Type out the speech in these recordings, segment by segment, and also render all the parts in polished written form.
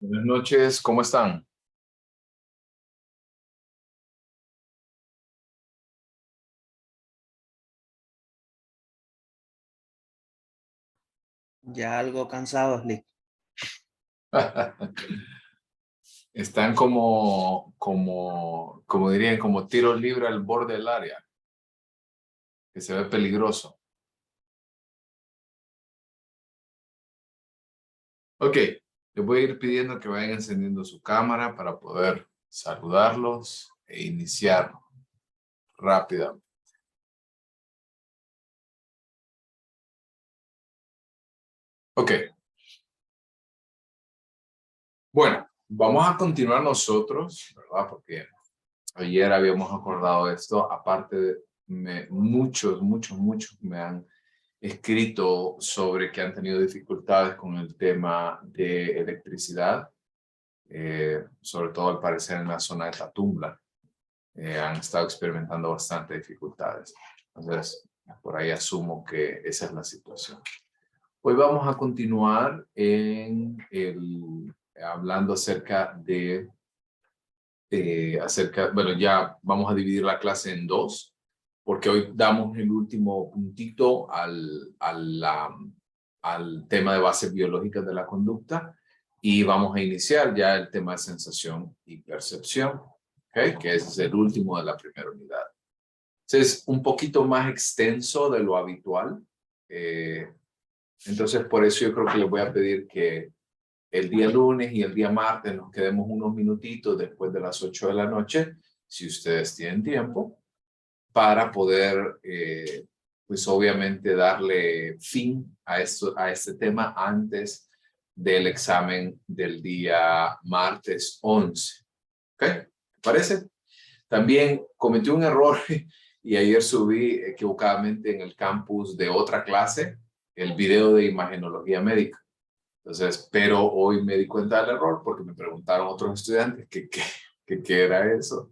Buenas noches, ¿cómo están? Ya algo cansados, Lick. Están como dirían, como tiros libres al borde del área, que se ve peligroso. Ok, les voy a ir pidiendo que vayan encendiendo su cámara para poder saludarlos e iniciar rápidamente. Ok, bueno, vamos a continuar nosotros, ¿verdad? Porque ayer habíamos acordado esto, aparte muchos me han escrito sobre que han tenido dificultades con el tema de electricidad, sobre todo al parecer en la zona de Tatumbla. Han estado experimentando bastante dificultades. Entonces, por ahí asumo que esa es la situación. Hoy vamos a continuar hablando bueno, ya vamos a dividir la clase en dos, porque hoy damos el último puntito al tema de bases biológicas de la conducta y vamos a iniciar ya el tema de sensación y percepción, ¿okay? Que ese es el último de la primera unidad. Es un poquito más extenso de lo habitual, entonces por eso yo creo que les voy a pedir que el día lunes y el día martes nos quedemos unos minutitos después de las 8 de la noche, si ustedes tienen tiempo, para poder, pues obviamente, darle fin a este tema antes del examen del día martes 11. ¿Ok? ¿Te parece? También cometí un error y ayer subí equivocadamente en el campus de otra clase el video de imagenología médica. Entonces, pero hoy me di cuenta del error porque me preguntaron otros estudiantes qué era eso.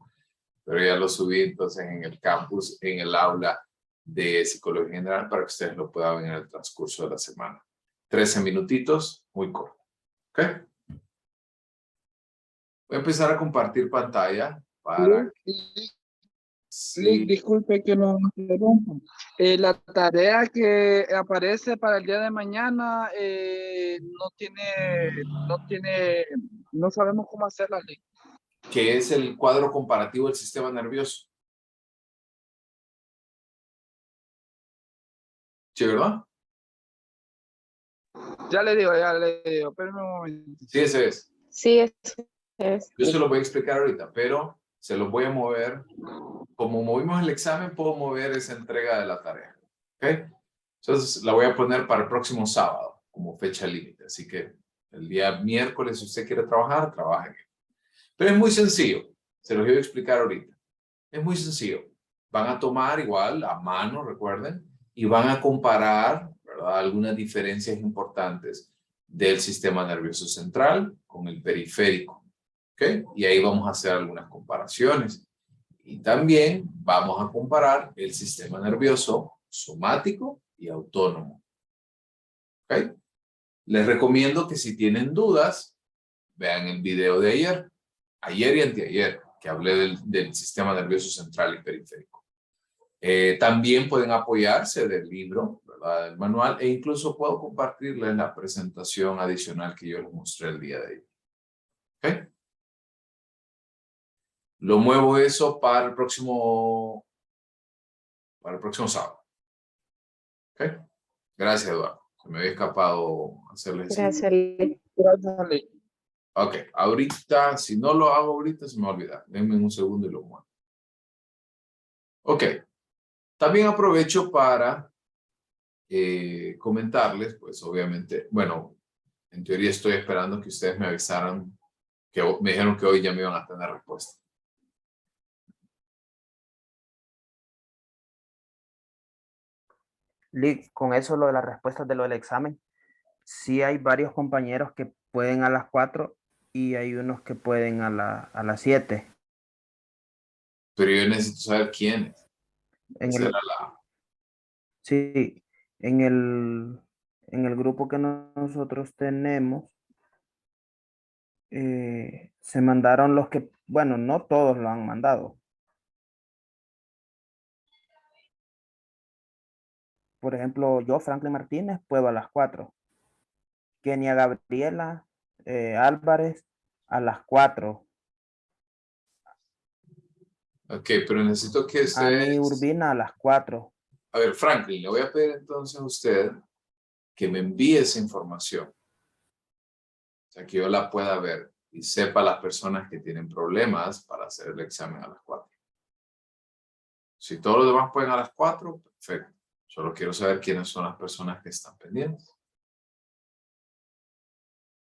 Pero ya lo subí entonces en el campus, en el aula de psicología general para que ustedes lo puedan ver en el transcurso de la semana. 13 minutitos, muy corto. ¿Ok? Voy a empezar a compartir pantalla para Lick, que Lick, sí. disculpe que lo interrumpa. La tarea que aparece para el día de mañana no sabemos cómo hacerla, Lick. Que es el cuadro comparativo del sistema nervioso. ¿Sí, verdad? Ya le digo, espérame un momento. Sí, ese es. Sí, es. Yo se lo voy a explicar ahorita, pero se los voy a mover. Como movimos el examen, puedo mover esa entrega de la tarea. ¿Ok? Entonces la voy a poner para el próximo sábado como fecha límite. Así que el día miércoles, si usted quiere trabajar, trabaje. Pero es muy sencillo. Se los voy a explicar ahorita. Es muy sencillo. Van a tomar igual a mano, recuerden, y van a comparar, ¿verdad?, algunas diferencias importantes del sistema nervioso central con el periférico. ¿Ok? Y ahí vamos a hacer algunas comparaciones. Y también vamos a comparar el sistema nervioso somático y autónomo. ¿Ok? Les recomiendo que si tienen dudas, vean el video de ayer y anteayer, que hablé del sistema nervioso central y periférico. También pueden apoyarse del libro, ¿verdad?, del manual, e incluso puedo compartirles la presentación adicional que yo les mostré el día de hoy. ¿Ok? Lo muevo eso para el próximo sábado. ¿Ok? Gracias, Eduardo. Se me había escapado hacerles eso. Gracias, Lick. Gracias, Lick. Ok, ahorita, si no lo hago ahorita, se me va a olvidar. Denme un segundo y lo muevo. Ok, también aprovecho para comentarles, pues obviamente, bueno, en teoría estoy esperando que ustedes me avisaran, que me dijeron que hoy ya me iban a tener respuesta. Lick, con eso lo de las respuestas de lo del examen, sí hay varios compañeros que pueden a las 4 y hay unos que pueden a las 7. Pero yo necesito saber quiénes. En Esa era el, la... sí, en el grupo que nosotros tenemos, se mandaron los que, bueno, no todos lo han mandado. Por ejemplo, yo, Franklin Martínez, puedo a las 4. Kenia Gabriela Álvarez a las 4. Ok, pero necesito que Ani ustedes... Urbina a las 4. A ver, Franklin, le voy a pedir entonces a usted que me envíe esa información. O sea, que yo la pueda ver y sepa las personas que tienen problemas para hacer el examen a las 4. Si todos los demás pueden a las 4, perfecto. Solo quiero saber quiénes son las personas que están pendientes.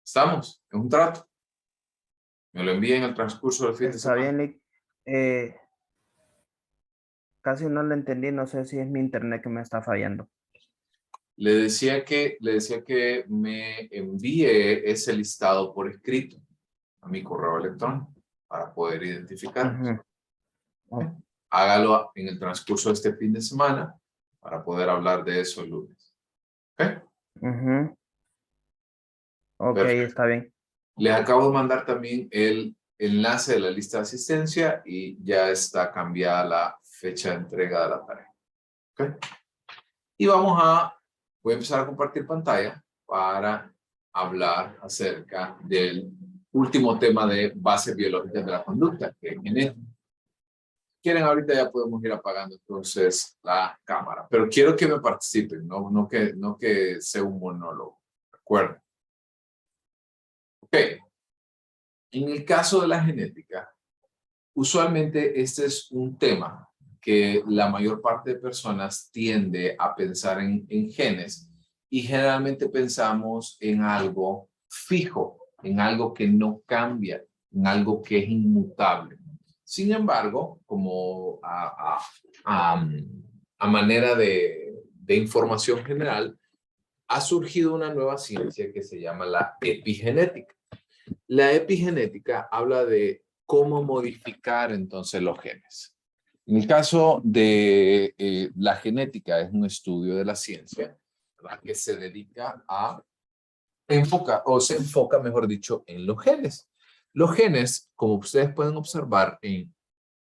¿Estamos? Es un trato. Me lo envíen en el transcurso del fin de Está semana. bien, Lick. Casi no lo entendí, no sé si es mi internet que me está fallando. Le decía que me envíe ese listado por escrito a mi correo electrónico para poder identificarnos. Ujú. Hágalo en el transcurso de este fin de semana para poder hablar de eso el lunes. ¿Ok? Ujú. Ok, Perfecto. está bien. Les acabo de mandar también el enlace de la lista de asistencia y ya está cambiada la fecha de entrega de la tarea. ¿Ok? Y voy a empezar a compartir pantalla para hablar acerca del último tema de bases biológicas de la conducta, que es genética. Quieren, ahorita ya podemos ir apagando entonces la cámara, pero quiero que me participen, no que sea un monólogo. ¿Recuerden? Ok. En el caso de la genética, usualmente este es un tema que la mayor parte de personas tiende a pensar en genes y generalmente pensamos en algo fijo, en algo que no cambia, en algo que es inmutable. Sin embargo, como a manera de información general, ha surgido una nueva ciencia que se llama la epigenética. La epigenética habla de cómo modificar entonces los genes. En el caso de la genética, es un estudio de la ciencia, ¿verdad?, que se dedica a se enfoca, mejor dicho, en los genes. Los genes, como ustedes pueden observar en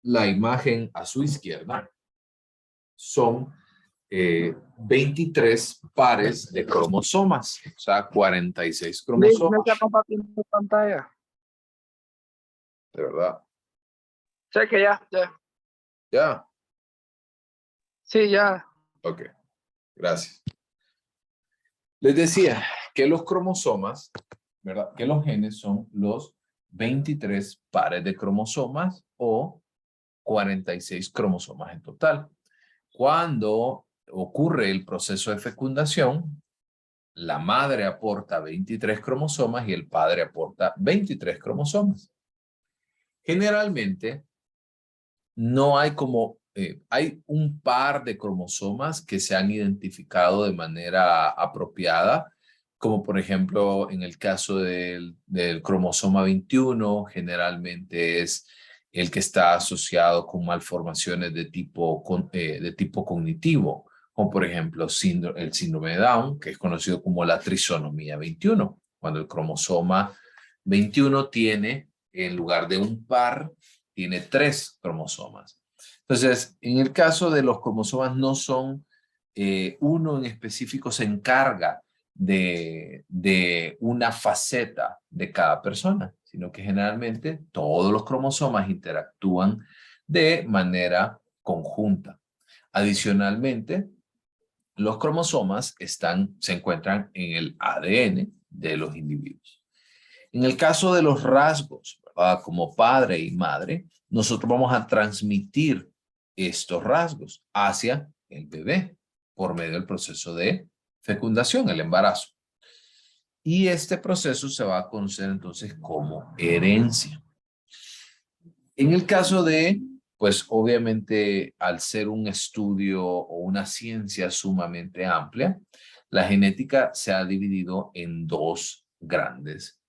la imagen a su izquierda, son 23 pares de cromosomas, o sea, 46 Lick, ¿me cromosomas, está compartiendo pantalla? de verdad. Sé que ya. Ya, Sí, ya. ok, gracias. Les decía que los cromosomas, ¿verdad? Que los genes son los 23 pares de cromosomas o 46 cromosomas en total. Cuando ocurre el proceso de fecundación, la madre aporta 23 cromosomas y el padre aporta 23 cromosomas. Generalmente, no hay hay un par de cromosomas que se han identificado de manera apropiada, como por ejemplo en el caso del cromosoma 21, generalmente es el que está asociado con malformaciones de tipo cognitivo, como por ejemplo el síndrome de Down, que es conocido como la trisonomía 21, cuando el cromosoma 21 tiene, en lugar de un par, tiene 3 cromosomas. Entonces, en el caso de los cromosomas no son, uno en específico se encarga de una faceta de cada persona, sino que generalmente todos los cromosomas interactúan de manera conjunta. Adicionalmente, los cromosomas se encuentran en el ADN de los individuos. En el caso de los rasgos, ¿verdad?, como padre y madre, nosotros vamos a transmitir estos rasgos hacia el bebé por medio del proceso de fecundación, el embarazo. Y este proceso se va a conocer entonces como herencia. En el caso pues obviamente al ser un estudio o una ciencia sumamente amplia, la genética se ha dividido en dos grandes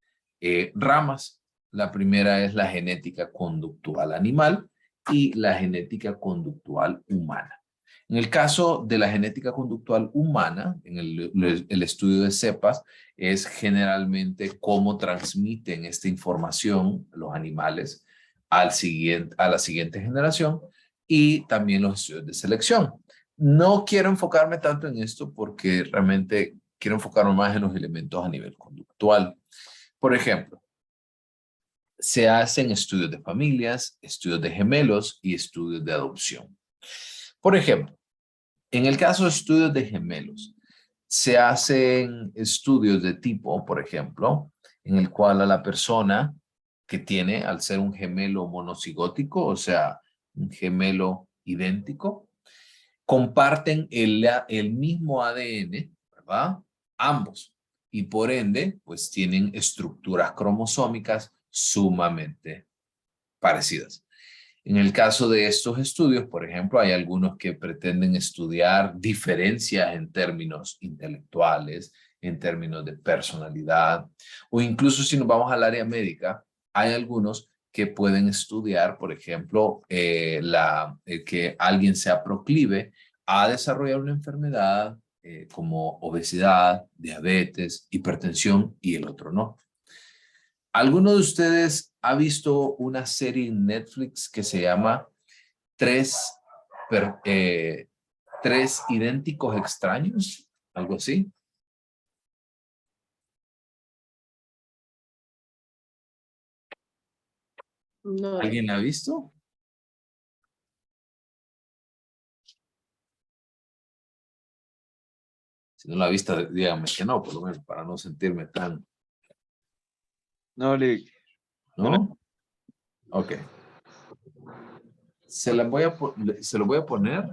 ramas. La primera es la genética conductual animal y la genética conductual humana. En el caso de la genética conductual humana, en el estudio de cepas, es generalmente cómo transmiten esta información los animales a la siguiente generación y también los estudios de selección. No quiero enfocarme tanto en esto porque realmente quiero enfocarme más en los elementos a nivel conductual. Por ejemplo, se hacen estudios de familias, estudios de gemelos y estudios de adopción. Por ejemplo, en el caso de estudios de gemelos, se hacen estudios de tipo, por ejemplo, en el cual a la persona que tiene, al ser un gemelo monocigótico, o sea, un gemelo idéntico, comparten el mismo ADN, ¿verdad? Ambos. Y por ende, pues tienen estructuras cromosómicas sumamente parecidas. En el caso de estos estudios, por ejemplo, hay algunos que pretenden estudiar diferencias en términos intelectuales, en términos de personalidad, o incluso si nos vamos al área médica, hay algunos que pueden estudiar, por ejemplo, que alguien sea proclive a desarrollar una enfermedad como obesidad, diabetes, hipertensión y el otro no. ¿Alguno de ustedes ha visto una serie en Netflix que se llama Tres idénticos extraños? ¿Algo así? No. ¿Alguien la ha visto? Si no la ha visto, díganme que no, por lo menos para no sentirme tan... No, ¿No? Ok. Se lo voy a poner.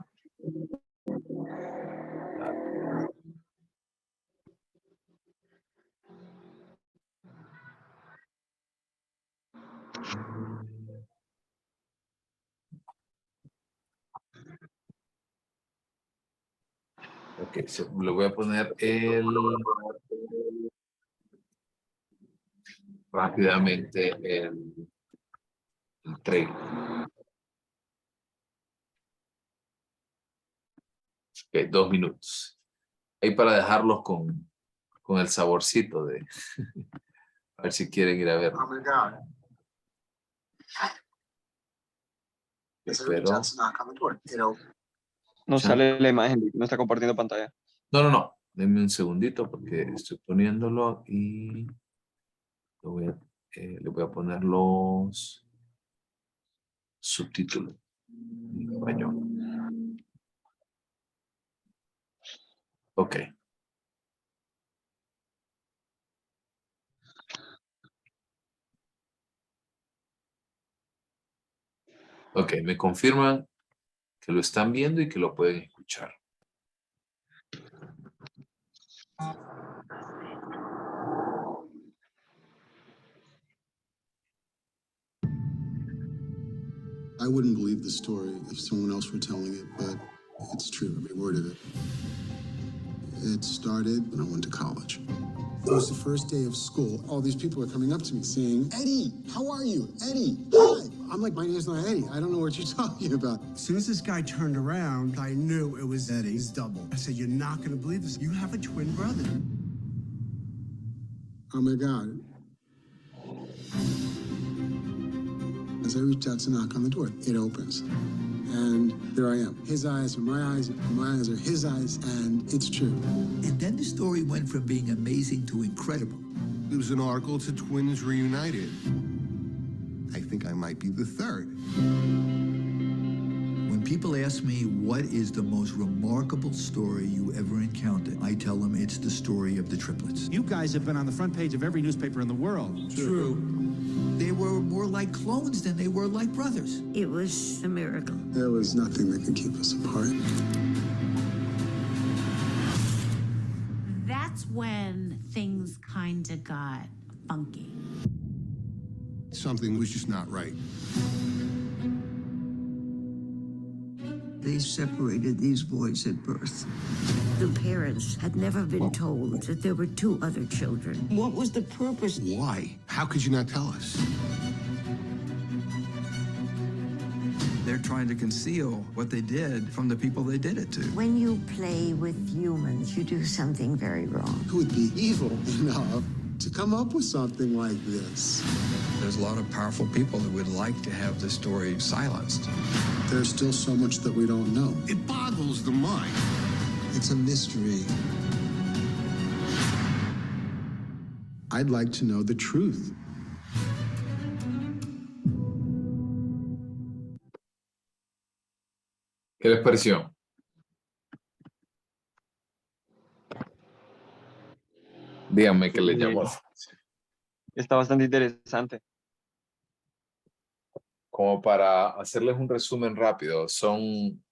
Ok, le voy a poner rápidamente el trailer. Ok, 2 minutos. Ahí para dejarlos con el saborcito de... A ver si quieren ir a verlo. Oh my God. Espero. That's knock on the door. You know, no sale la imagen, no está compartiendo pantalla. No. Denme un segundito porque estoy poniéndolo y le voy a poner los subtítulos en español. Ok. Ok, me confirman que lo están viendo y que lo pueden escuchar. I wouldn't believe the story if someone else were telling it, but it's true, every word of it. It started when I went to college. It was the first day of school. All these people were coming up to me saying, Eddie, how are you? Eddie, hi. I'm like, my name's not Eddie. I don't know what you're talking about. As soon as this guy turned around, I knew it was Eddie's double. I said, you're not going to believe this. You have a twin brother. Oh, my God. As I reached out to knock on the door, it opens. And there I am. His eyes are my eyes are his eyes, and it's true. And then the story went from being amazing to incredible. It was an article to Twins Reunited. I think I might be the third. When people ask me what is the most remarkable story you ever encountered, I tell them it's the story of the triplets. You guys have been on the front page of every newspaper in the world. True. They were more like clones than they were like brothers. It was a miracle. There was nothing that could keep us apart. That's when things kind of got funky. Something was just not right. They separated these boys at birth. The parents had never been told that there were 2 other children. What was the purpose? Why? How could you not tell us? They're trying to conceal what they did from the people they did it to. When you play with humans, you do something very wrong. Who would be evil enough to come up with something like this? There's a lot of powerful people that would like to have the story silenced. There's still so much that we don't know. It boggles the mind. It's a mystery. I'd like to know the truth. ¿Qué les pareció? Díganme qué les llamó. Está bastante interesante. Como para hacerles un resumen rápido, son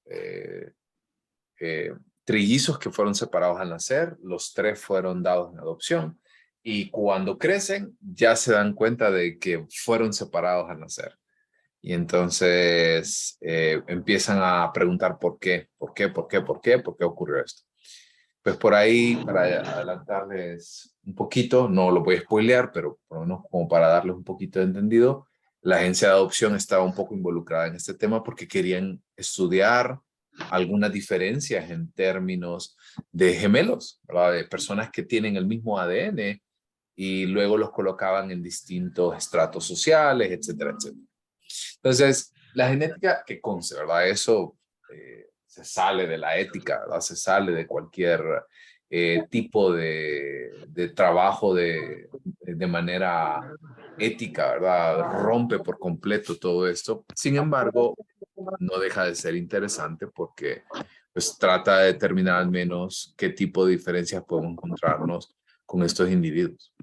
trillizos que fueron separados al nacer, los 3 fueron dados en adopción y cuando crecen ya se dan cuenta de que fueron separados al nacer. Y entonces empiezan a preguntar por qué ocurrió esto. Pues por ahí, para adelantarles un poquito, no lo voy a spoilear, pero por lo menos como para darles un poquito de entendido, la agencia de adopción estaba un poco involucrada en este tema porque querían estudiar algunas diferencias en términos de gemelos, ¿verdad? De personas que tienen el mismo ADN y luego los colocaban en distintos estratos sociales, etcétera, etcétera. Entonces, la genética que conste, ¿verdad? Eso se sale de la ética, ¿verdad? Se sale de cualquier tipo de trabajo de manera ética, ¿verdad? Rompe por completo todo esto. Sin embargo, no deja de ser interesante porque pues, trata de determinar al menos qué tipo de diferencias podemos encontrarnos con estos individuos.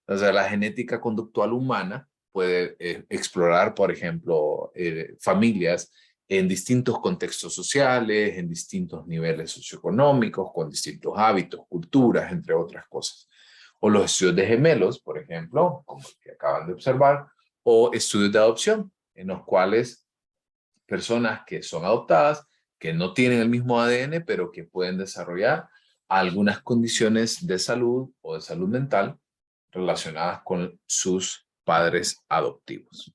Entonces, la genética conductual humana puede explorar, por ejemplo, familias en distintos contextos sociales, en distintos niveles socioeconómicos, con distintos hábitos, culturas, entre otras cosas. O los estudios de gemelos, por ejemplo, como el que acaban de observar, o estudios de adopción, en los cuales personas que son adoptadas, que no tienen el mismo ADN, pero que pueden desarrollar algunas condiciones de salud o de salud mental relacionadas con sus padres adoptivos.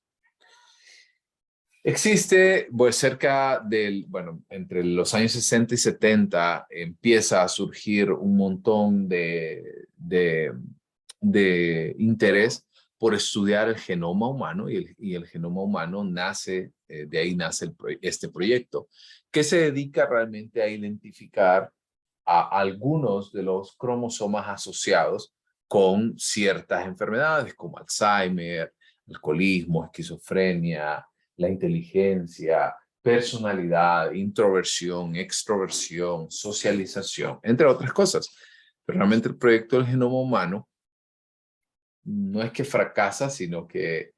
Existe, pues cerca del, bueno, entre los años 60 y 70 empieza a surgir un montón de interés por estudiar el genoma humano y el genoma humano nace, de ahí nace este proyecto, que se dedica realmente a identificar a algunos de los cromosomas asociados con ciertas enfermedades como Alzheimer, alcoholismo, esquizofrenia, la inteligencia, personalidad, introversión, extroversión, socialización, entre otras cosas. Pero realmente el proyecto del genoma humano no es que fracasa, sino que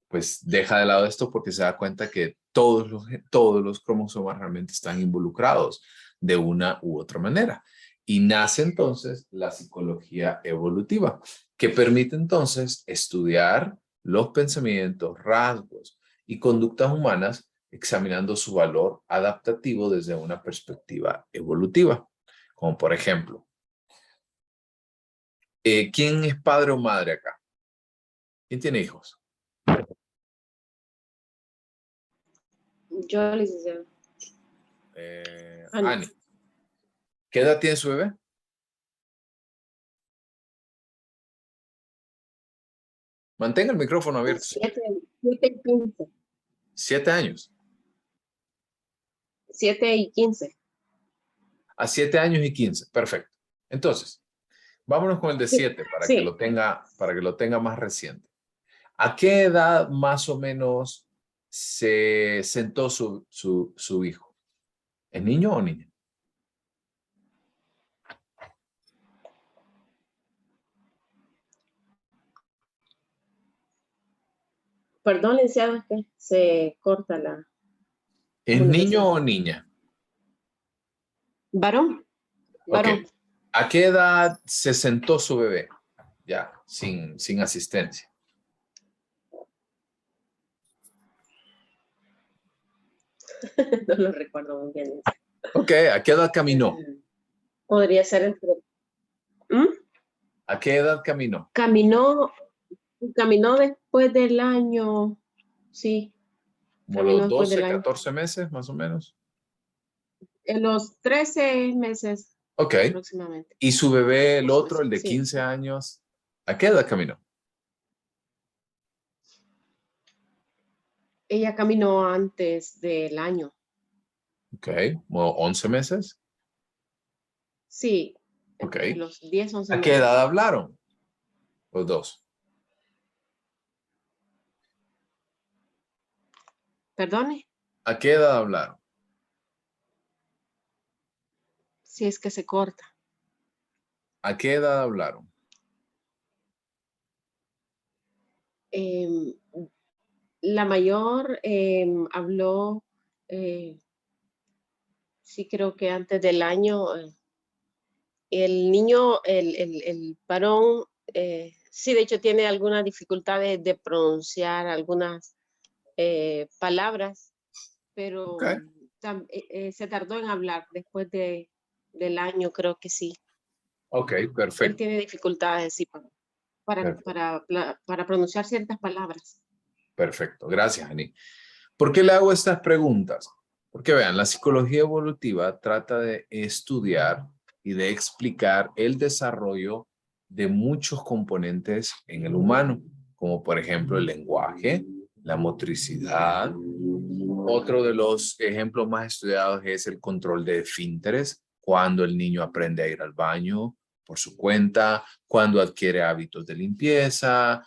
pues deja de lado esto porque se da cuenta que todos los cromosomas realmente están involucrados de una u otra manera. Y nace entonces la psicología evolutiva, que permite entonces estudiar los pensamientos, rasgos y conductas humanas examinando su valor adaptativo desde una perspectiva evolutiva. Como por ejemplo, ¿quién es padre o madre acá? ¿Quién tiene hijos? Yo, licenciado. Ani. ¿Qué edad tiene su bebé? Mantenga el micrófono abierto. 7 y 15. 7 años. 7 y 15. A 7 años y 15. Perfecto. Entonces, vámonos con el de 7 para Sí. que lo tenga más reciente. ¿A qué edad más o menos se sentó su hijo? ¿Es niño o niña? Perdón, licenciado, es que se corta la... ¿Es niño o niña? Varón. Varón. Ok. ¿A qué edad se sentó su bebé? Ya, sin asistencia. No lo recuerdo muy bien. Ok, ¿a qué edad caminó? Podría ser entre... ¿Mm? ¿A qué edad caminó? Caminó después del año, sí, Como Caminó los después del 12, año. 14 meses, más o menos. En los 13 meses Ok. aproximadamente. ¿Y su bebé, el Pues, otro, el de sí. 15 años, a qué edad caminó? Ella caminó antes del año. Ok. ¿Como 11 meses? Sí, Ok. entre los 10, 11 ¿A qué meses. edad hablaron? Los dos. Perdone, ¿A qué edad hablaron? si es que se corta. ¿A qué edad hablaron? Em, la mayor habló, sí creo que antes del año. El niño, el varón, sí, de hecho tiene algunas dificultades de pronunciar algunas palabras, pero Ok. se tardó en hablar después del año, creo que sí. Ok, Él perfecto. tiene dificultades, sí, Perfecto. para pronunciar ciertas palabras. Perfecto. Gracias, Ani. ¿Por qué le hago estas preguntas? Porque vean, la psicología evolutiva trata de estudiar y de explicar el desarrollo de muchos componentes en el humano, como por ejemplo el lenguaje, la motricidad. Otro de los ejemplos más estudiados es el control de esfínteres, cuando el niño aprende a ir al baño por su cuenta, cuando adquiere hábitos de limpieza,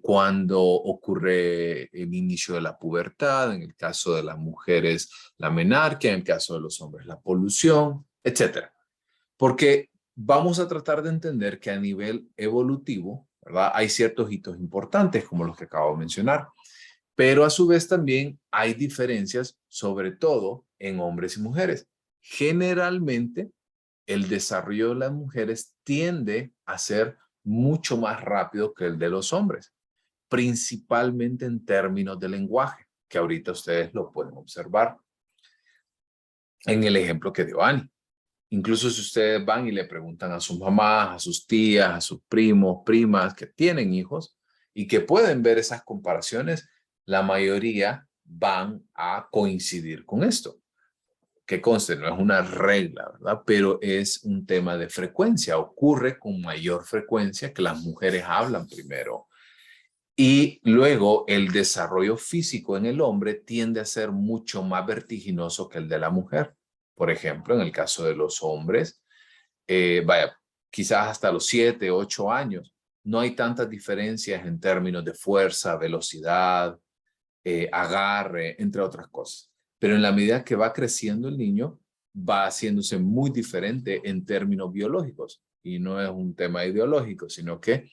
cuando ocurre el inicio de la pubertad, en el caso de las mujeres la menarquia, en el caso de los hombres la polución, etcétera. Porque vamos a tratar de entender que a nivel evolutivo, ¿verdad? Hay ciertos hitos importantes como los que acabo de mencionar, pero a su vez también hay diferencias, sobre todo en hombres y mujeres. Generalmente, el desarrollo de las mujeres tiende a ser mucho más rápido que el de los hombres, principalmente en términos de lenguaje, que ahorita ustedes lo pueden observar en el ejemplo que dio Ani. Incluso si ustedes van y le preguntan a sus mamás, a sus tías, a sus primos, primas que tienen hijos y que pueden ver esas comparaciones, la mayoría van a coincidir con esto. Que conste, no es una regla, ¿verdad? Pero es un tema de frecuencia. Ocurre con mayor frecuencia que las mujeres hablan primero. Y luego el desarrollo físico en el hombre tiende a ser mucho más vertiginoso que el de la mujer. Por ejemplo, en el caso de los hombres, quizás hasta los 7, 8 años, no hay tantas diferencias en términos de fuerza, velocidad, agarre, entre otras cosas. Pero en la medida que va creciendo el niño, va haciéndose muy diferente en términos biológicos. Y no es un tema ideológico, sino que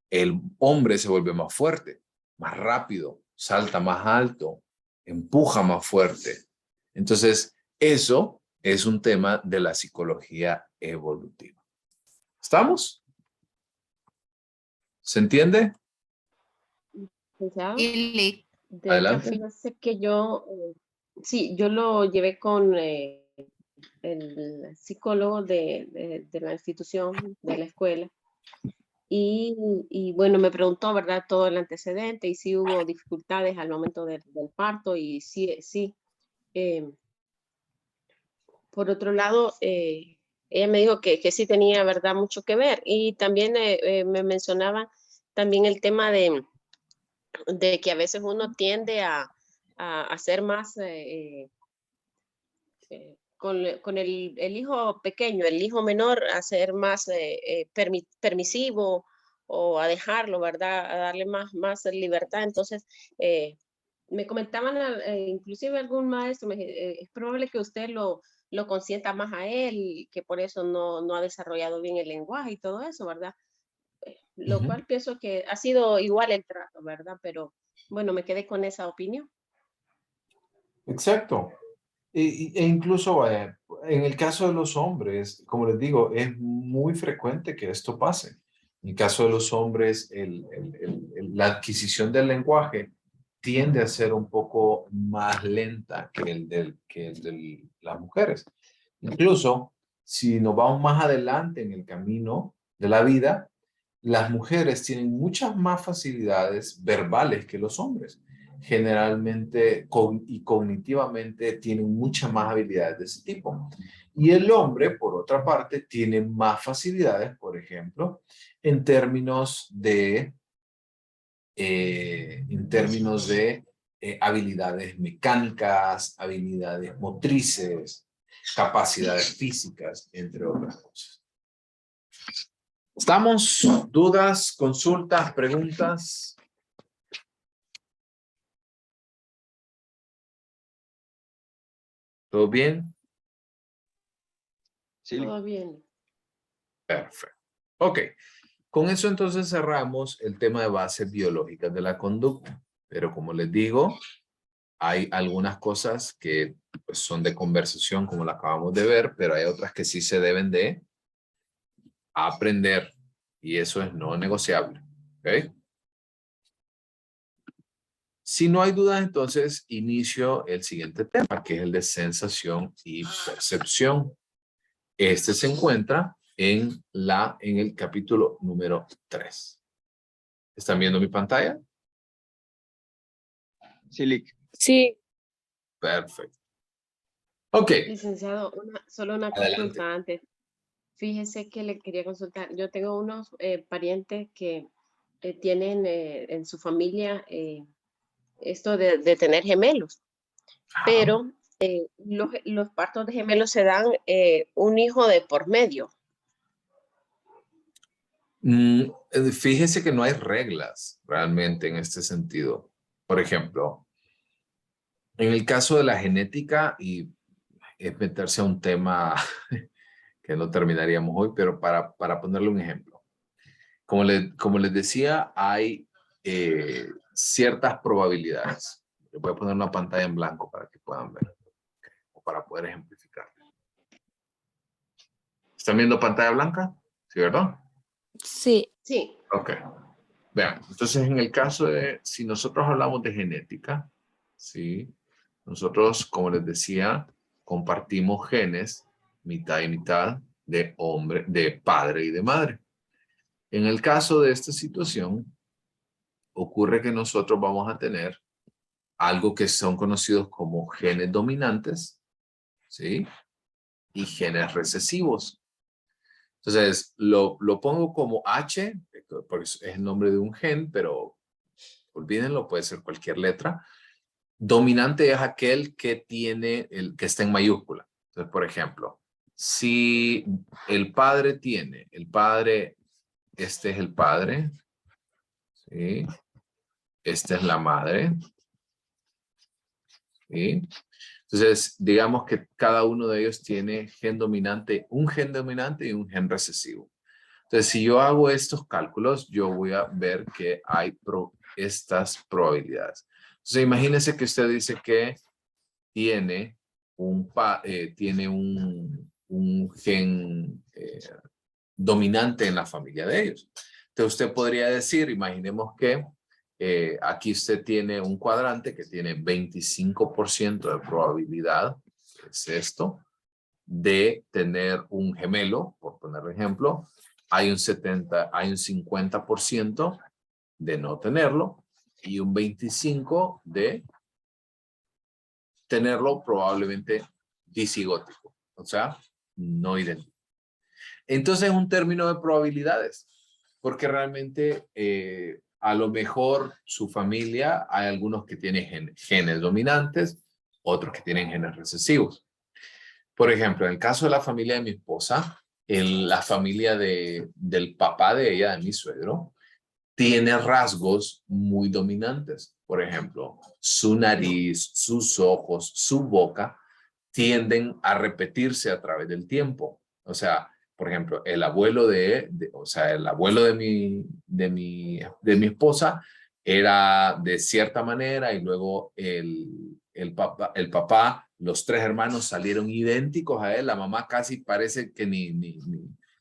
el hombre se vuelve más fuerte, más rápido, salta más alto, empuja más fuerte. Entonces, eso es un tema de la psicología evolutiva. ¿Estamos? ¿Se entiende? Licenciado. Y De hecho, Adelante. fíjese que yo, sí, yo lo llevé con el psicólogo de la institución, de la escuela, y bueno, me preguntó, ¿verdad?, todo el antecedente y si hubo dificultades al momento del parto y sí, sí. Por otro lado, ella me dijo que sí tenía, ¿verdad?, mucho que ver, y también me mencionaba también el tema de que a veces uno tiende a ser más con el hijo pequeño, el hijo menor, a ser más permisivo o a dejarlo, ¿verdad? A darle más libertad. Entonces, me comentaban, inclusive algún maestro, es probable que usted lo consienta más a él, que por eso no ha desarrollado bien el lenguaje y todo eso, ¿verdad? Lo cual pienso que ha sido igual el trato, ¿verdad? Pero bueno, me quedé con esa opinión. Exacto. E incluso en el caso de los hombres, como les digo, es muy frecuente que esto pase. En el caso de los hombres, la adquisición del lenguaje tiende a ser un poco más lenta que el de las mujeres. Incluso si nos vamos más adelante en el camino de la vida, las mujeres tienen muchas más facilidades verbales que los hombres. generalmente y cognitivamente tienen muchas más habilidades de ese tipo. Y el hombre, por otra parte, tiene más facilidades, por ejemplo, en términos de habilidades mecánicas, habilidades motrices, capacidades físicas, entre otras cosas. ¿Estamos? ¿Dudas, consultas, preguntas? ¿Todo bien? Sí, Todo bien. Perfecto. Ok. Con eso entonces cerramos el tema de bases biológicas de la conducta. Pero como les digo, hay algunas cosas que pues, son de conversación, como la acabamos de ver, pero hay otras que sí se deben de aprender. Y eso es no negociable. ¿Ok? Si no hay dudas, entonces inicio el siguiente tema, que es el de sensación y percepción. Este se encuentra en el capítulo número 3. ¿Están viendo mi pantalla? sí, Lick. Sí. Perfecto. Ok. Licenciado, solo una Adelante. consulta antes. Fíjese que le quería consultar. Yo tengo unos parientes que tienen en su familia esto de tener gemelos, pero los partos de gemelos se dan un hijo de por medio. Fíjese que no hay reglas realmente en este sentido. Por ejemplo, en el caso de la genética, y es meterse a un tema que no terminaríamos hoy, pero para ponerle un ejemplo. Como les decía, hay ciertas probabilidades. Les voy a poner una pantalla en blanco para que puedan ver, o para poder ejemplificar. ¿Están viendo pantalla blanca? ¿Sí, verdad? Sí. Sí. Ok. Vean, entonces en el caso de, si nosotros hablamos de genética, ¿sí? Nosotros, como les decía, compartimos genes mitad y mitad de hombre, de padre y de madre. En el caso de esta situación, ocurre que nosotros vamos a tener algo que son conocidos como genes dominantes, ¿sí? Y genes recesivos. Entonces, lo pongo como H, porque es el nombre de un gen, pero olvídenlo, puede ser cualquier letra. Dominante es aquel que tiene, que está en mayúscula. Entonces, por ejemplo, si el padre este es el padre, ¿sí? Esta es la madre, ¿sí? Entonces, digamos que cada uno de ellos tiene un gen dominante y un gen recesivo. Entonces, si yo hago estos cálculos, yo voy a ver que hay estas probabilidades. Entonces, imagínense que usted dice que tiene un gen dominante en la familia de ellos. Entonces, usted podría decir, imaginemos que aquí usted tiene un cuadrante que tiene 25% de probabilidad, es esto, de tener un gemelo, por poner un ejemplo. Hay un 50% de no tenerlo y un 25% de tenerlo probablemente disigótico, o sea, no idéntico. Entonces es un término de probabilidades, porque realmente a lo mejor su familia, hay algunos que tienen genes dominantes, otros que tienen genes recesivos. Por ejemplo, en el caso de la familia de mi esposa, la familia del papá de ella, de mi suegro, tiene rasgos muy dominantes. Por ejemplo, su nariz, sus ojos, su boca tienden a repetirse a través del tiempo. O sea, por ejemplo, el abuelo de mi esposa era de cierta manera y luego el papá, los tres hermanos salieron idénticos a él. La mamá casi parece que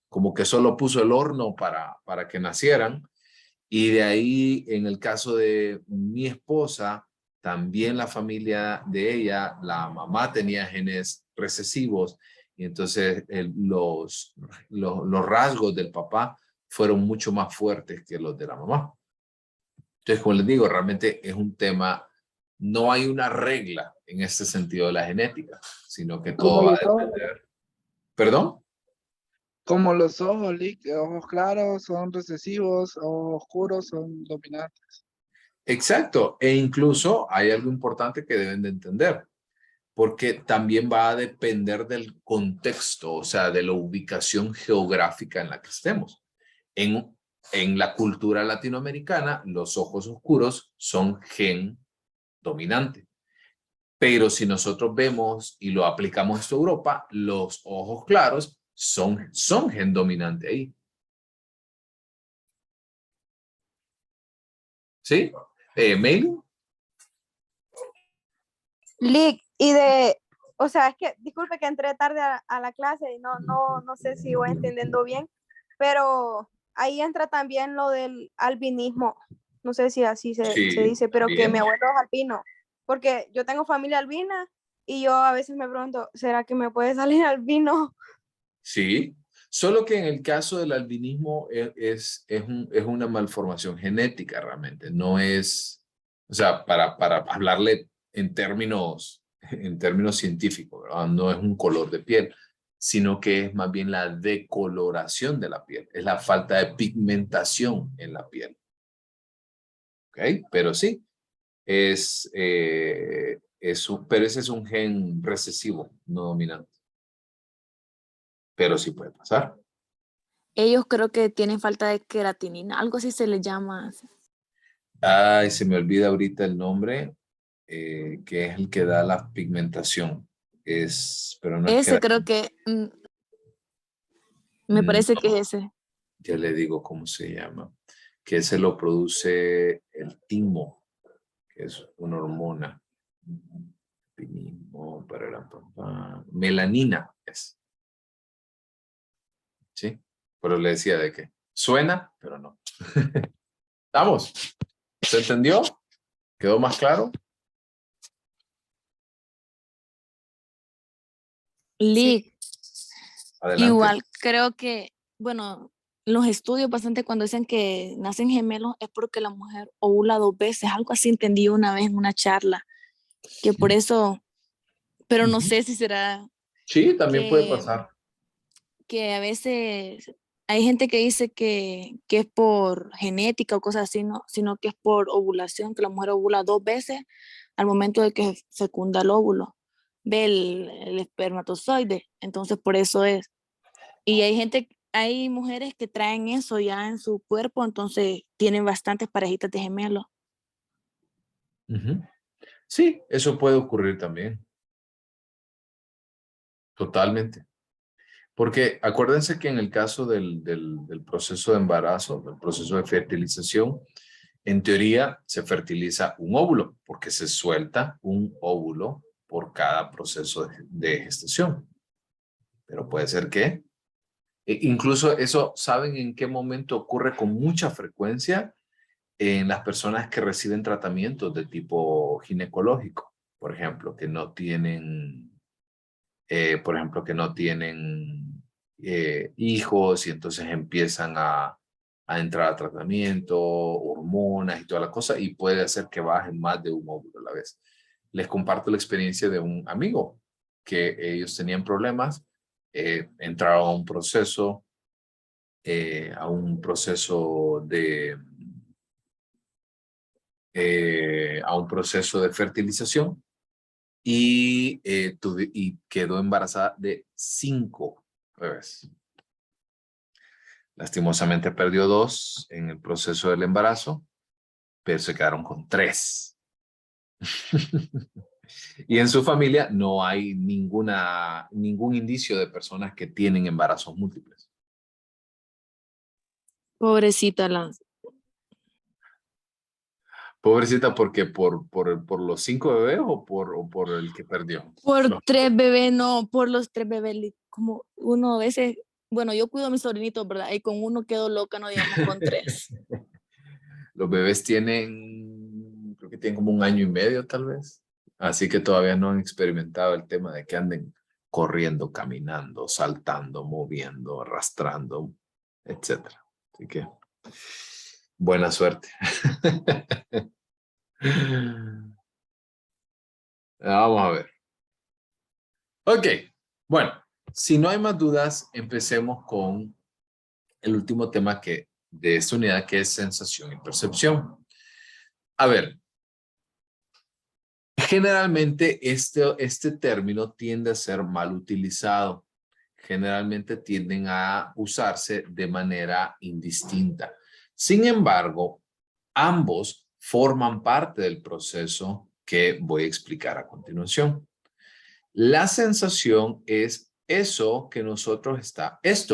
como que solo puso el horno para que nacieran. Y de ahí, en el caso de mi esposa, también la familia de ella, la mamá tenía genes recesivos y entonces los rasgos del papá fueron mucho más fuertes que los de la mamá. Entonces, como les digo, realmente es un tema no hay una regla en este sentido de la genética, sino que Como todo va a los ojos. depender. ¿Perdón? Como los ojos, ojos claros son recesivos, ojos oscuros son dominantes. Exacto. E incluso hay algo importante que deben de entender, porque también va a depender del contexto, o sea, de la ubicación geográfica en la que estemos. En la cultura latinoamericana, los ojos oscuros son gen dominante. Pero si nosotros vemos y lo aplicamos esto a Europa, los ojos claros son gen dominante ahí. ¿Sí? ¿Mail? Lick, o sea, es que, disculpe que entré tarde a la clase y no sé si voy entendiendo bien, pero ahí entra también lo del albinismo, no sé si así se dice, pero que mi abuelo es albino, porque yo tengo familia albina y yo a veces me pregunto, ¿será que me puede salir albino? Sí, solo que en el caso del albinismo es una malformación genética realmente, no es, o sea, para hablarle en términos científicos, ¿verdad? No es un color de piel, sino que es más bien la decoloración de la piel, es la falta de pigmentación en la piel. ¿Ok? Pero sí, pero ese es un gen recesivo, no dominante. Pero sí puede pasar. Ellos creo que tienen falta de queratinina, algo así se les llama. Ay, se me olvida ahorita el nombre, que es el que da la pigmentación. Pero no es Ese queratina. creo que, me parece que es ese. Ya le digo cómo se llama. Que ese lo produce el timo, que es una hormona. Melanina es. ¿Sí? Pero le decía de que suena, pero no. ¿Estamos? ¿Se entendió? ¿Quedó más claro? Lick, Adelante. igual creo que, bueno, los estudios bastante cuando dicen que nacen gemelos es porque la mujer ovula 2 veces, algo así entendí una vez en una charla, que por eso, pero no sé si será Sí, también puede pasar. que a veces hay gente que dice que es por genética o cosas así, ¿no? Sino que es por ovulación, que la mujer ovula 2 veces al momento de que fecunda el óvulo, ve el espermatozoide, entonces por eso es. Y hay mujeres que traen eso ya en su cuerpo, entonces tienen bastantes parejitas de gemelos. Sí, eso puede ocurrir también. Totalmente. Porque acuérdense que en el caso del proceso de embarazo, del proceso de fertilización, en teoría se fertiliza un óvulo, porque se suelta un óvulo por cada proceso de gestación. Pero puede ser que, incluso eso, ¿saben en qué momento ocurre con mucha frecuencia? En las personas que reciben tratamientos de tipo ginecológico, por ejemplo, que no tienen hijos y entonces empiezan a entrar a tratamiento, hormonas y toda la cosa, y puede hacer que bajen más de un óvulo a la vez. Les comparto la experiencia de un amigo que ellos tenían problemas, entraron a un proceso de fertilización y quedó embarazada de 5 bebés. Lastimosamente perdió 2 en el proceso del embarazo, pero se quedaron con 3. Y en su familia no hay ningún indicio de personas que tienen embarazos múltiples. Pobrecita la... Pobrecita, porque por los 5 bebés o por el que perdió. Por 3 bebés, no, por los 3 bebés, como uno a veces, bueno, yo cuido a mis sobrinitos, ¿verdad? Y con uno quedo loca, no digamos con 3. Los bebés creo que tienen como 1 año y medio tal vez. Así que todavía no han experimentado el tema de que anden corriendo, caminando, saltando, moviendo, arrastrando, etc. Así que buena suerte. Vamos a ver. Ok, bueno, si no hay más dudas, empecemos con el último tema de esta unidad, que es sensación y percepción. A ver, generalmente este término tiende a ser mal utilizado. Generalmente tienden a usarse de manera indistinta. Sin embargo, ambos forman parte del proceso que voy a explicar a continuación. La sensación es eso que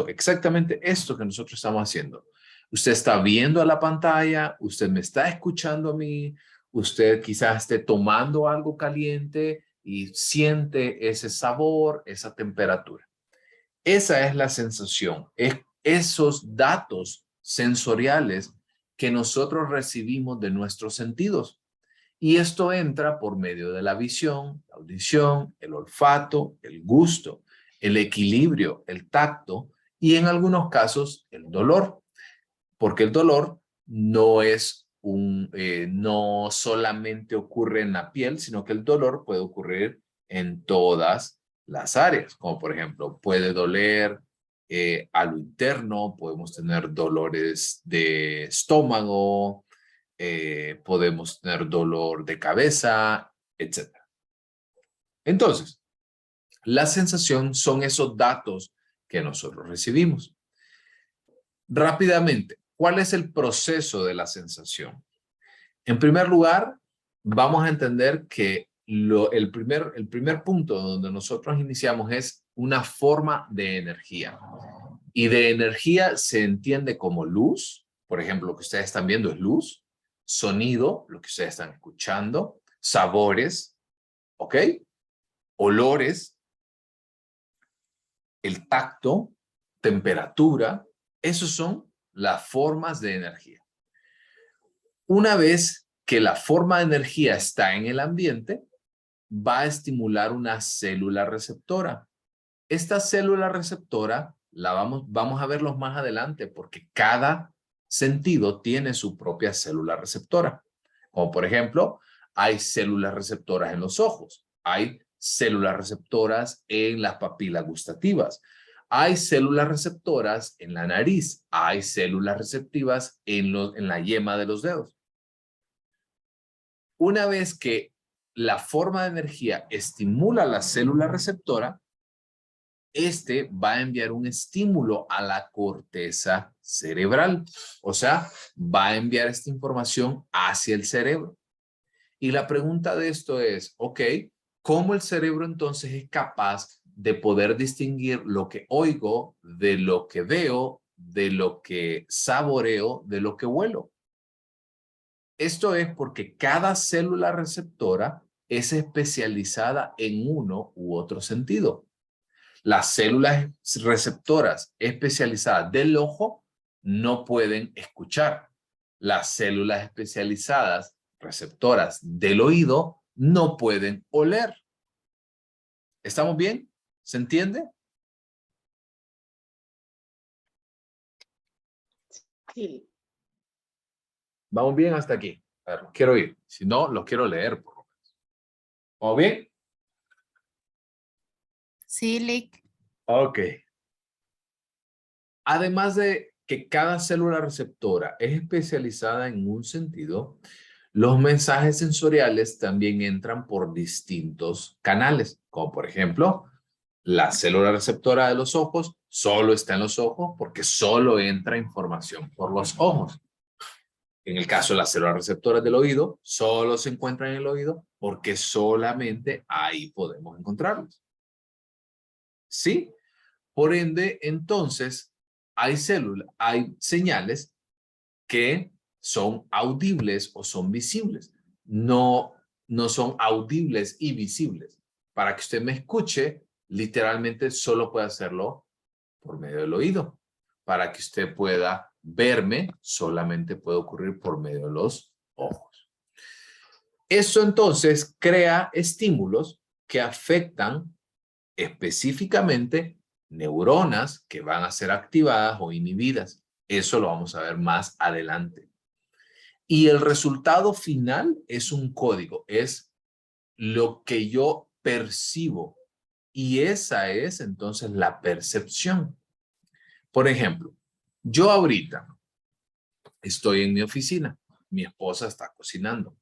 exactamente esto que nosotros estamos haciendo. Usted está viendo a la pantalla, usted me está escuchando a mí, usted quizás esté tomando algo caliente y siente ese sabor, esa temperatura. Esa es la sensación, es esos datos sensoriales que nosotros recibimos de nuestros sentidos. Y esto entra por medio de la visión, la audición, el olfato, el gusto, el equilibrio, el tacto y en algunos casos el dolor. Porque el dolor no solamente ocurre en la piel, sino que el dolor puede ocurrir en todas las áreas. Como por ejemplo, puede doler a lo interno, podemos tener dolores de estómago, podemos tener dolor de cabeza, etc. Entonces, la sensación son esos datos que nosotros recibimos. Rápidamente, ¿cuál es el proceso de la sensación? En primer lugar, vamos a entender que el primer punto donde nosotros iniciamos es una forma de energía. Y de energía se entiende como luz. Por ejemplo, lo que ustedes están viendo es luz. Sonido, lo que ustedes están escuchando. Sabores, ¿ok? Olores. El tacto, temperatura. Esos son las formas de energía. Una vez que la forma de energía está en el ambiente, va a estimular una célula receptora. Esta célula receptora vamos a verlos más adelante porque cada sentido tiene su propia célula receptora. Como por ejemplo, hay células receptoras en los ojos, hay células receptoras en las papilas gustativas, hay células receptoras en la nariz, hay células receptivas en la yema de los dedos. Una vez que la forma de energía estimula la célula receptora, va a enviar un estímulo a la corteza cerebral. O sea, va a enviar esta información hacia el cerebro. Y la pregunta de esto es, ok, ¿cómo el cerebro entonces es capaz de poder distinguir lo que oigo de lo que veo, de lo que saboreo, de lo que huelo? Esto es porque cada célula receptora es especializada en uno u otro sentido. Las células receptoras especializadas del ojo no pueden escuchar. Las células especializadas receptoras del oído no pueden oler. ¿Estamos bien? ¿Se entiende? Sí. Vamos bien hasta aquí. A ver, quiero ir. Si no, lo quiero leer por lo menos. ¿Vamos bien? Sí, Lick. Ok. Además de que cada célula receptora es especializada en un sentido, los mensajes sensoriales también entran por distintos canales, como por ejemplo, la célula receptora de los ojos solo está en los ojos porque solo entra información por los ojos. En el caso de las células receptoras del oído, solo se encuentran en el oído porque solamente ahí podemos encontrarlos. ¿Sí? Por ende, entonces, hay señales que son audibles o son visibles. No son audibles y visibles. Para que usted me escuche, literalmente solo puede hacerlo por medio del oído. Para que usted pueda verme, solamente puede ocurrir por medio de los ojos. Eso entonces crea estímulos que afectan específicamente neuronas que van a ser activadas o inhibidas. Eso lo vamos a ver más adelante. Y el resultado final es un código, es lo que yo percibo. Y esa es entonces la percepción. Por ejemplo, yo ahorita estoy en mi oficina. Mi esposa está cocinando.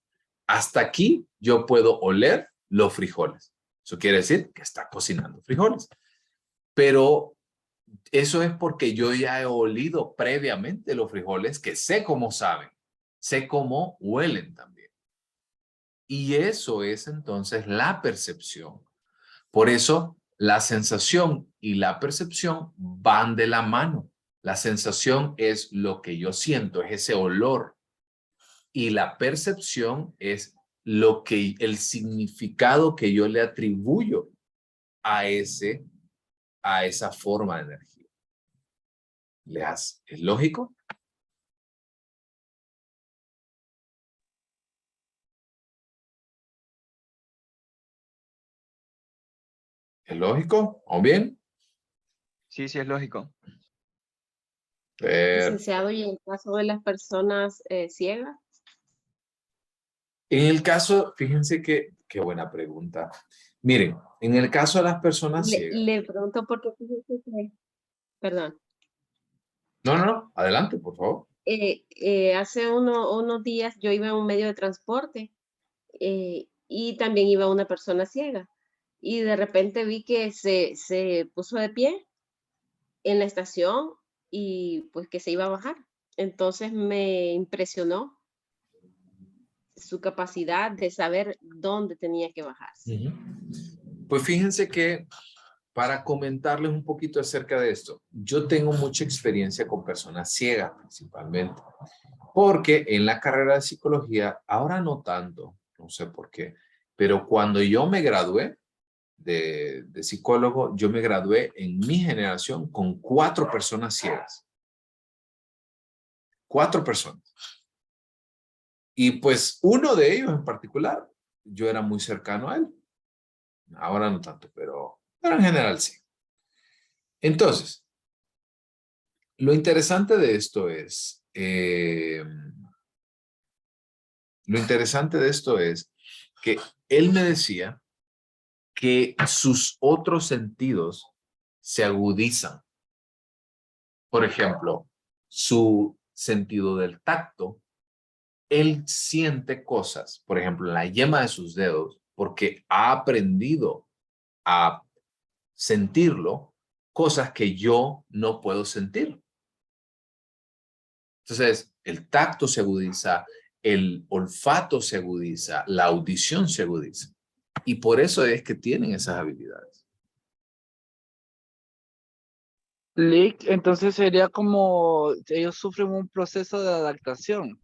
Hasta aquí yo puedo oler los frijoles. Eso quiere decir que está cocinando frijoles. Pero eso es porque yo ya he olido previamente los frijoles, que sé cómo saben, sé cómo huelen también. Y eso es entonces la percepción. Por eso la sensación y la percepción van de la mano. La sensación es lo que yo siento, es ese olor. Y la percepción es el significado que yo le atribuyo a esa forma de energía. ¿Es lógico? ¿Es lógico? ¿O bien? Sí, sí, es lógico. Licenciado, ¿y en el caso de las personas ciegas? En el caso, fíjense qué buena pregunta. Miren, en el caso de las personas ciegas. Le pregunto porque fíjese que, perdón. No, adelante, por favor. Hace unos días yo iba en un medio de transporte y también iba una persona ciega. Y de repente vi que se puso de pie en la estación y pues que se iba a bajar. Entonces me impresionó su capacidad de saber dónde tenía que bajarse. Pues fíjense que para comentarles un poquito acerca de esto, yo tengo mucha experiencia con personas ciegas principalmente, porque en la carrera de psicología, ahora no tanto, no sé por qué, pero cuando yo me gradué de psicólogo, yo me gradué en mi generación con 4 personas ciegas. 4 personas. Y pues uno de ellos en particular, yo era muy cercano a él. Ahora no tanto, pero en general sí. Entonces, lo interesante de esto es, que él me decía que sus otros sentidos se agudizan. Por ejemplo, su sentido del tacto, él siente cosas, por ejemplo, en la yema de sus dedos, porque ha aprendido a sentirlo, cosas que yo no puedo sentir. Entonces, el tacto se agudiza, el olfato se agudiza, la audición se agudiza. Y por eso es que tienen esas habilidades. Lick, entonces sería como ellos sufren un proceso de adaptación.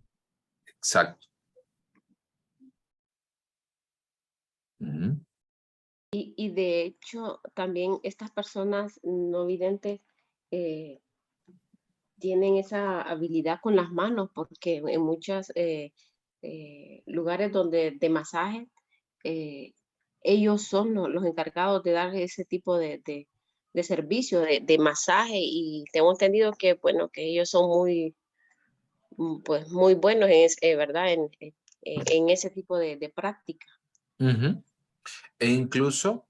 Exacto. Y de hecho, también estas personas no videntes tienen esa habilidad con las manos, porque en muchos lugares de masaje, ellos son los encargados de dar ese tipo de servicio de masaje, y tengo entendido que, bueno, que ellos son muy buenos ¿verdad? En ese tipo de práctica. E incluso,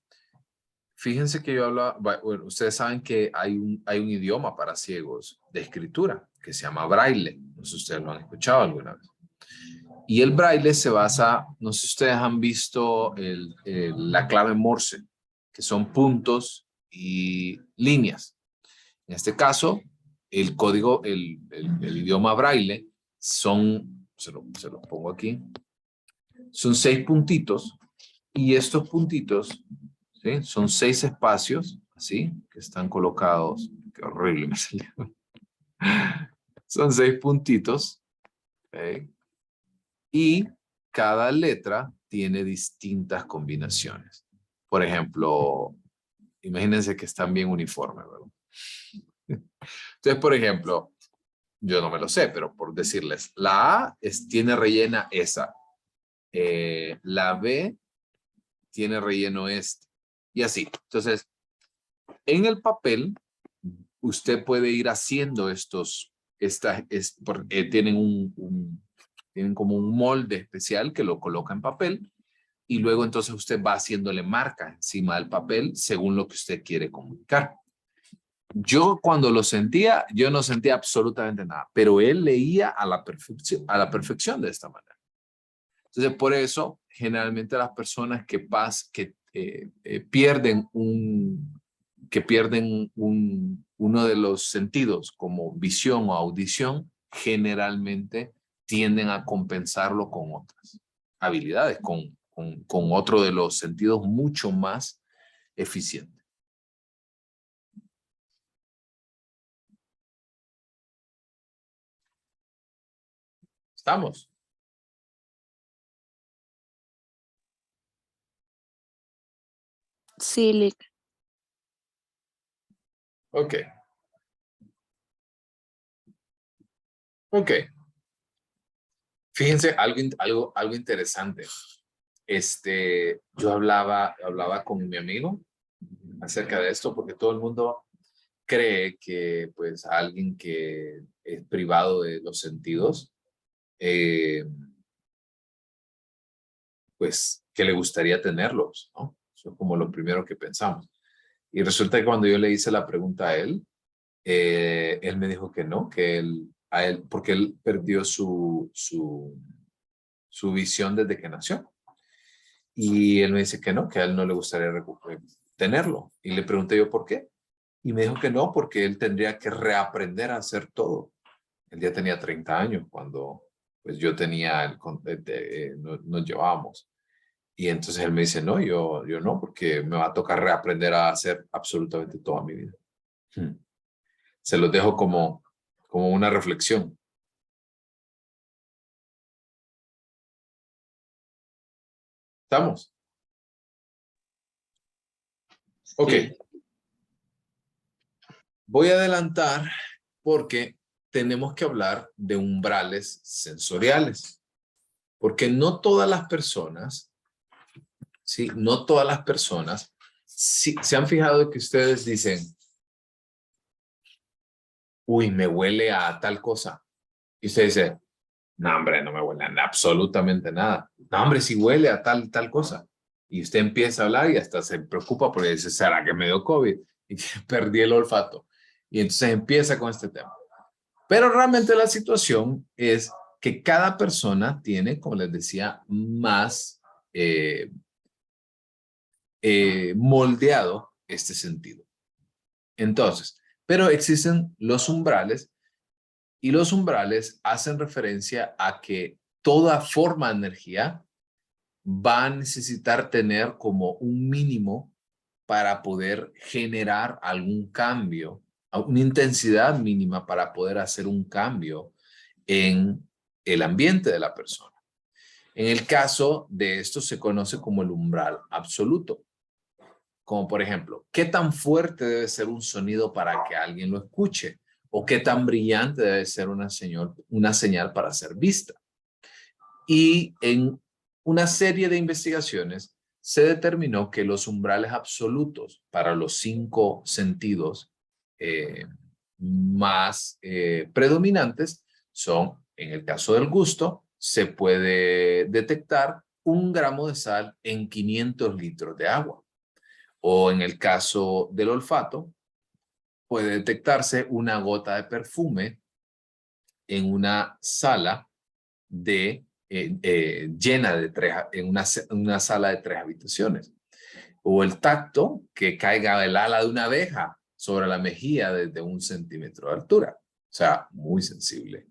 fíjense que yo hablaba, bueno, ustedes saben que hay un idioma para ciegos de escritura que se llama braille. No sé si ustedes lo han escuchado alguna vez. Y el braille se basa, no sé si ustedes han visto la clave Morse, que son puntos y líneas. En este caso, el código, el idioma braille son, se lo pongo aquí, son 6 puntitos, y estos puntitos, ¿sí? Son 6 espacios, así, que están colocados. Qué horrible me salió. Son 6 puntitos, ¿ok? Y cada letra tiene distintas combinaciones. Por ejemplo, imagínense que están bien uniformes, ¿verdad? Entonces, por ejemplo, yo no me lo sé, pero por decirles, la A tiene rellena esa. La B tiene relleno este. Y así. Entonces, en el papel, usted puede ir haciendo tienen como un molde especial que lo coloca en papel, y luego entonces usted va haciéndole marca encima del papel según lo que usted quiere comunicar. Yo cuando lo sentía, yo no sentía absolutamente nada, pero él leía a la perfección de esta manera. Entonces, por eso, generalmente las personas que pierden uno de los sentidos, como visión o audición, generalmente tienden a compensarlo con otras habilidades, con otro de los sentidos mucho más eficiente. ¿Estamos? Sí, Lick. Ok. Ok. Fíjense algo interesante. Yo hablaba con mi amigo acerca de esto porque todo el mundo cree que pues alguien que es privado de los sentidos, pues que le gustaría tenerlos, ¿no? Eso es como lo primero que pensamos. Y resulta que cuando yo le hice la pregunta a él me dijo que no, porque él perdió su visión desde que nació. Y él me dice que no, que a él no le gustaría tenerlo. Y le pregunté yo por qué. Y me dijo que no, porque él tendría que reaprender a hacer todo. Él ya tenía 30 años cuando pues yo tenía, nos llevábamos. Y entonces él me dice, no, yo no, porque me va a tocar reaprender a hacer absolutamente toda mi vida. Se los dejo como una reflexión. ¿Estamos? Ok. Voy a adelantar porque tenemos que hablar de umbrales sensoriales. Porque no todas las personas, ¿sí? No todas las personas, sí, se han fijado que ustedes dicen, uy, me huele a tal cosa. Y usted dice, no, hombre, no me huele a absolutamente nada. No, hombre, sí huele a tal cosa. Y usted empieza a hablar y hasta se preocupa porque dice, ¿será que me dio COVID? Y que perdí el olfato. Y entonces empieza con este tema. Pero realmente la situación es que cada persona tiene, como les decía, más moldeado este sentido. Entonces, pero existen los umbrales y los umbrales hacen referencia a que toda forma de energía va a necesitar tener como un mínimo para poder generar algún cambio, una intensidad mínima para poder hacer un cambio en el ambiente de la persona. En el caso de esto se conoce como el umbral absoluto. Como por ejemplo, ¿qué tan fuerte debe ser un sonido para que alguien lo escuche? ¿O qué tan brillante debe ser una señal para ser vista? Y en una serie de investigaciones se determinó que los umbrales absolutos para los 5 sentidos más predominantes son, en el caso del gusto, se puede detectar 1 gramo de sal en 500 litros de agua. O en el caso del olfato, puede detectarse 1 gota de perfume en una sala llena de en una sala de 3 habitaciones. O el tacto, que caiga el ala de una abeja sobre la mejilla desde 1 centímetro de altura. O sea, muy sensible.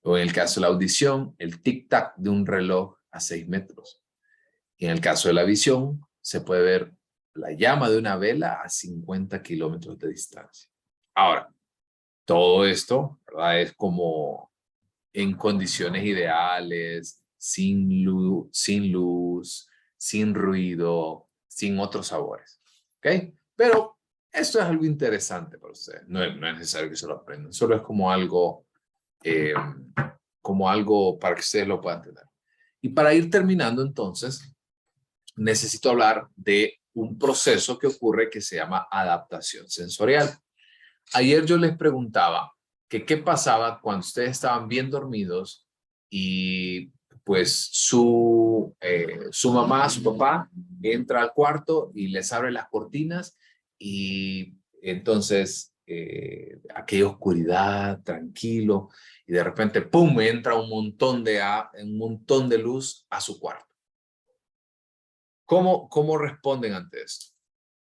O en el caso de la audición, el tic-tac de un reloj a 6 metros. Y en el caso de la visión, se puede ver la llama de una vela a 50 kilómetros de distancia. Ahora, todo esto, ¿verdad? Es como en condiciones ideales, sin luz, sin ruido, sin otros sabores. ¿Ok? Pero esto es algo interesante para ustedes. No es necesario que se lo aprendan. Solo es como algo para que ustedes lo puedan tener. Y para ir terminando entonces, necesito hablar de un proceso que ocurre que se llama adaptación sensorial. Ayer yo les preguntaba que qué pasaba cuando ustedes estaban bien dormidos y pues su mamá, su papá, entra al cuarto y les abre las cortinas y entonces aquella oscuridad, tranquilo, y de repente, ¡pum!, entra un montón de luz a su cuarto. ¿Cómo responden ante esto?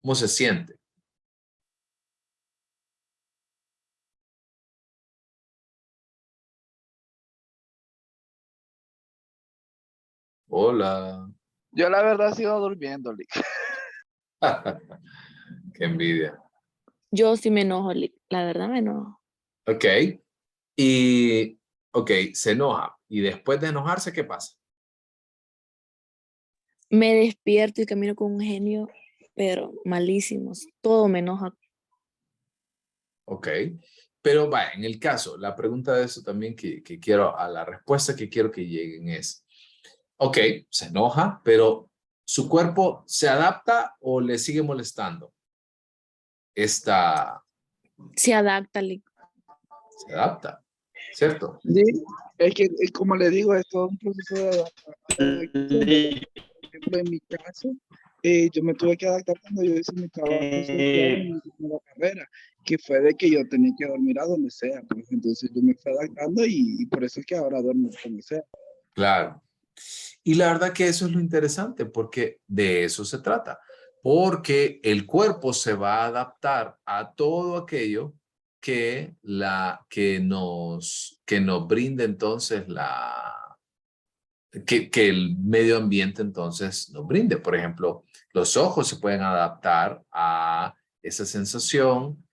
¿Cómo se siente? Hola. Yo la verdad sigo durmiendo, Lick. Qué envidia. Yo sí me enojo, la verdad me enojo. Ok. Y, ok, se enoja. Y después de enojarse, ¿qué pasa? Me despierto y camino con un genio, pero malísimos. Todo me enoja. Ok. Pero va, en el caso, la pregunta de eso también que quiero, a la respuesta que quiero que lleguen es, ok, se enoja, pero ¿su cuerpo se adapta o le sigue molestando? Se adapta, Se adapta, ¿cierto? Sí, es que, como le digo, es todo un proceso de adaptación. Por ejemplo, en mi caso, yo me tuve que adaptar cuando yo hice mi trabajo social en la carrera, que fue de que yo tenía que dormir a donde sea. Pues, entonces yo me fui adaptando y por eso es que ahora duermo donde sea. Claro. Y la verdad que eso es lo interesante, porque de eso se trata. Porque el cuerpo se va a adaptar a todo aquello que nos brinde entonces que el medio ambiente entonces nos brinde. Por ejemplo, los ojos se pueden adaptar a esa sensación.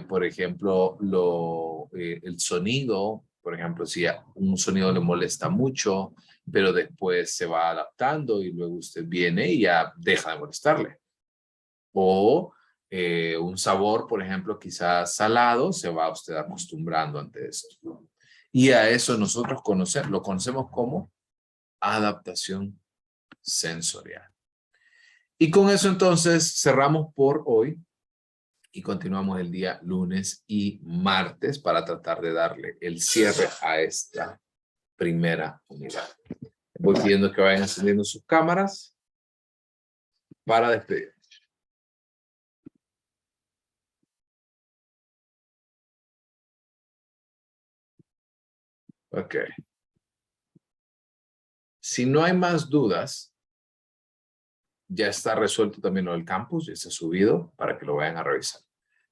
Por ejemplo, el sonido, por ejemplo, si un sonido le molesta mucho, pero después se va adaptando y luego usted viene y ya deja de molestarle. O un sabor, por ejemplo, quizás salado, se va usted acostumbrando ante esto. Y a eso nosotros lo conocemos como adaptación sensorial. Y con eso entonces cerramos por hoy y continuamos el día lunes y martes para tratar de darle el cierre a esta primera unidad. Voy pidiendo que vayan encendiendo sus cámaras para despedir. Ok. Si no hay más dudas, ya está resuelto también lo del campus, ya está subido para que lo vayan a revisar.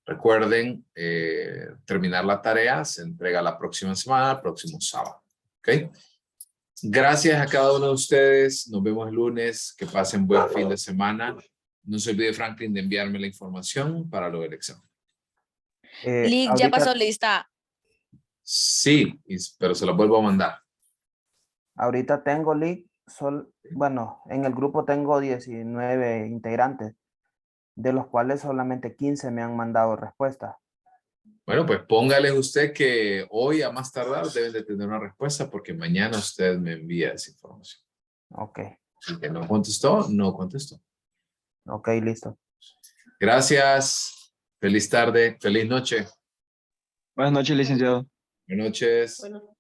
Recuerden terminar la tarea, se entrega la próxima semana, el próximo sábado. ¿Ok? Gracias a cada uno de ustedes. Nos vemos el lunes. Que pasen buen fin de semana. No se olvide, Franklin, de enviarme la información para lo del examen. Lick, ya pasó lista. Sí, pero se lo vuelvo a mandar. Ahorita tengo bueno, en el grupo tengo 19 integrantes, de los cuales solamente 15 me han mandado respuesta. Bueno, pues póngale usted que hoy a más tardar deben de tener una respuesta porque mañana usted me envía esa información. Ok. Si que no contestó, no contestó. Ok, listo. Gracias. Feliz tarde. Feliz noche. Buenas noches, licenciado. Buenas noches. Bueno.